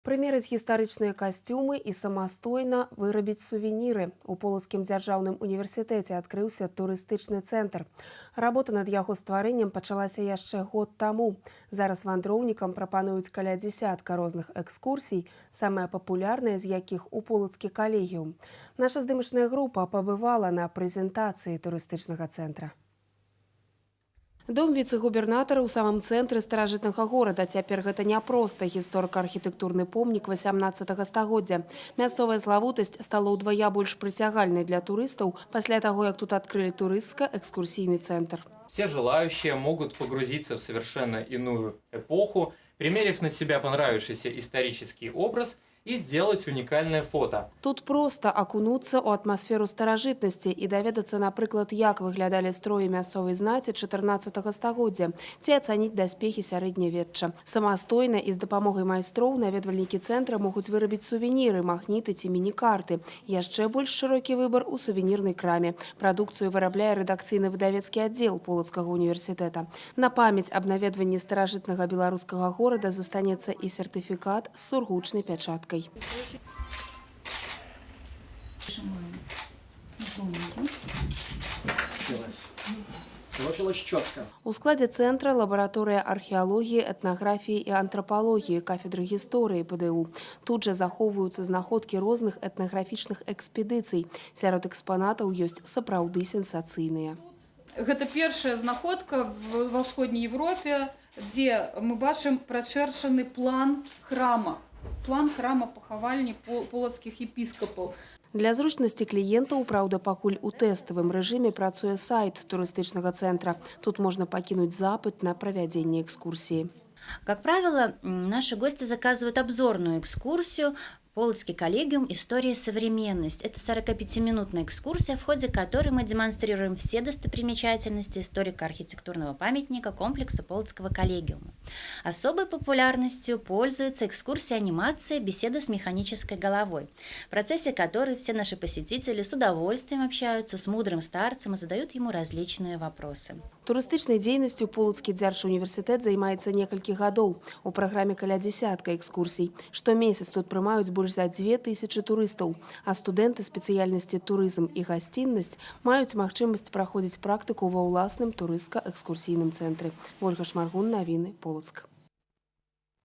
Прымерыць гістарычныя касцюмы і самастойна вырабіць сувеніры. У Полацкім дзяржаўным універсітэце адкрыўся турыстычны цэнтр. Работа над яго стварэннем пачалася яшчэ год таму. Зараз вандроўнікам прапануюць каля дзесятка розных экскурсій, самая папулярная з якіх у Полацкі калегіум. Наша здымачная група пабывала на прэзентацыі турыстычнага цэнтра. Дом віцэ-губернатара ў самым цэнтры старажытнага горада. Цяпер гэта не проста гісторыка-архітэктурны помнік 18 стагоддзя. Мясцовая славутасць стала ўдвая больш прыцягальнай для турыстаў пасля таго, як тут адкрылі турыстска-экскурсійны цэнтр. Все желающие могут погрузиться в совершенно иную эпоху, примерив на себя понравившийся исторический образ и сделать уникальное фото. Тут просто акунуцца ў атмасферу старажытнасці і даведацца, напрыклад, як выглядалі строі мясцовай знаці 14 стагоддзя, ці ацаніць даспехі сярэднявечча. Самастойна і з дапамогай майстроў наведвальнікі цэнтра могуць вырабіць сувеніры, магніты ці міні-карты. Яшчэ больш шырокі выбар у сувенірнай краме. Прадукцыю вырабляе рэдакцыйны выдавецкі аддзел Полацкага універсітэта. На памяць аб наведванні старажытнага беларускага горада застанецца і сертыфікат з сургучнай пячаткай. Получилось четко. У складзе цэнтра лабараторыя археалогіі, этнаграфіі і антрапалогіі кафедры гісторыі ПДУ. Тут жа захоўваюцца знаходкі розных этнаграфічных экспедыцый. Сярод экспанатаў ёсць сапраўды сенсацыйныя. Гэта першая знаходка ва ўсходняй Европе, дзе мы бачым прачэрчаны план храма. План храма пахавальні полацкіх епіскапаў. Для зручнасці кліентаў, праўда, пакуль у тэставым рэжыме працуе сайт турыстычнага цэнтра. Тут можна пакінуць запыт на правядзенне экскурсіі. Как правило, наши гости заказывают обзорную экскурсию «Полацкий коллегиум. История и современность». Это 45-минутная экскурсия, в ходе которой мы демонстрируем все достопримечательности историко-архитектурного памятника комплекса Полацкого коллегиума. Особой популярностью пользуется экскурсия-анимация «Беседа с механической головой», в процессе которой все наши посетители с удовольствием общаются с мудрым старцем и задают ему различные вопросы. Турыстычнай дзейнасцю Полацкі дзяржуніверсітэт займаецца некалькі гадоў. У праграме каля дзесятка экскурсій. Штомесяц тут прымаюць больш за 2000 турыстаў, а студэнты спецыяльнасці турызм і гасціннасць маюць магчымасць праходзіць практыку ва ўласным турыстка-экскурсійным цэнтры. Ольга Шмаргун, навіны, Полацк.